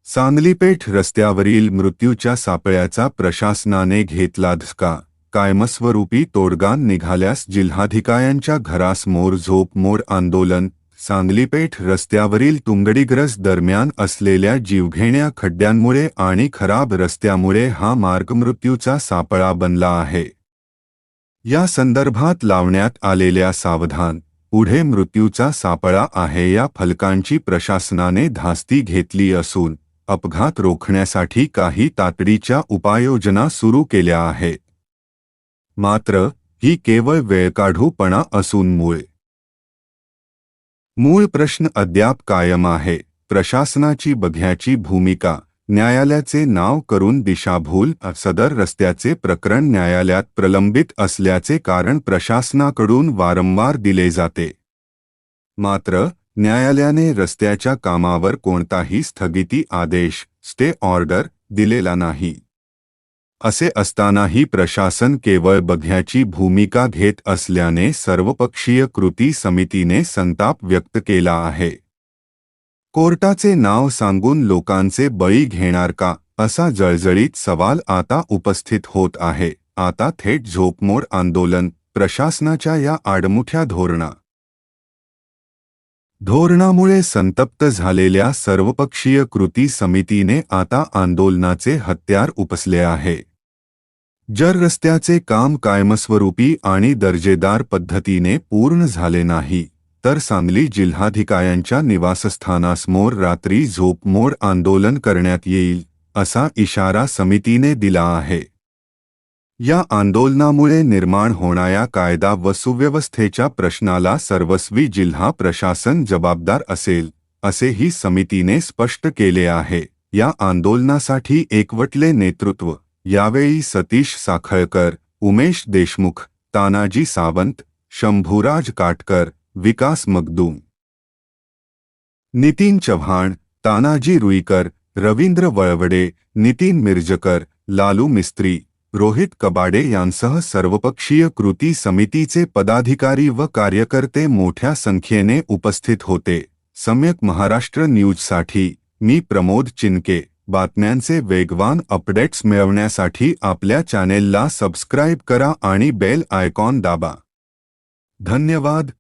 सांगली-पेठ रस्त्यावरील मृत्यूच्या सापळ्याचा प्रशासनाने घेतला धक्का, कायमस्वरूपी तोडगा निघाल्यास जिल्हाधिकाऱ्यांच्या घरासमोर झोपमोड आंदोलन. सांगली-पेठ रस्त्यावरील तुंगडीग्रज दरम्यान असलेल्या जीवघेण्या खड्ड्यांमुळे आणि खराब रस्त्यामुळे हा मार्ग मृत्यूचा सापळा बनला आहे. या संदर्भात लावण्यात आलेल्या सावधान, पुढे मृत्यूचा सापळा आहे या फलकांची प्रशासनाने धास्ती घेतली असून अपघात रोखण्यासाठी काही तातडीच्या उपाययोजना सुरू केल्या आहेत. मात्र ही केवळ वेळकाढूपणा असून मूळ प्रश्न अद्याप कायम आहे. प्रशासनाची बघ्याची भूमिका, न्यायालयाचे नाव करून दिशाभूल. सदर रस्त्याचे प्रकरण न्यायालयात प्रलंबित असल्याचे कारण प्रशासनाकडून वारंवार दिले जाते. मात्र न्यायालयाने रस्त्याच्या कामावर कोणताही स्थगिती आदेश, स्टे ऑर्डर दिलेला नाही. असे असतानाही प्रशासन केवळ बघ्याची भूमिका घेत असल्याने सर्वपक्षीय कृती समितीने संताप व्यक्त केला आहे. कोर्टाचे नाव सांगून लोकांचे बळी घेणार का, असा जळजळीत सवाल आता उपस्थित होत आहे. आता थेट झोपमोड आंदोलन. प्रशासनाच्या या आडमुठ्या धोरणामुळे संतप्त झालेल्या सर्वपक्षीय कृती समितीने आता आंदोलनाचे हत्यार उपसले आहे. जर रस्त्याचे काम कायमस्वरूपी आणि दर्जेदार पद्धतीने पूर्ण झाले नाही तर सांगली जिल्हाधिकाऱ्यांच्या निवासस्थानासमोर रात्री झोपमोड आंदोलन करण्यात येईल, असा इशारा समितीने दिला आहे. या आंदोलनामुळे निर्माण होणाऱ्या कायदा व सुव्यवस्थेच्या प्रश्नाला सर्वस्वी जिल्हा प्रशासन जबाबदार असेल, असेही समितीने स्पष्ट केले आहे. या आंदोलनासाठी एकवटले नेतृत्व. यावेळी सतीश साखळकर, उमेश देशमुख, तानाजी सावंत, शंभूराज काटकर, विकास मगदूम, नितीन चव्हाण, तानाजी रुईकर, रवींद्र वळवडे, नितीन मिरजकर, लालू मिस्त्री, रोहित कबाडे यांसह सर्वपक्षीय कृती समितीचे पदाधिकारी व कार्यकर्ते मोठ्या संख्येने उपस्थित होते. सम्यक महाराष्ट्र न्यूजसाठी मी प्रमोद चिनके. बातम्यांचे वेगवान अपडेट्स मिळवण्यासाठी आपल्या चॅनेलला सबस्क्राईब करा आणि बेल आयकॉन दाबा. धन्यवाद.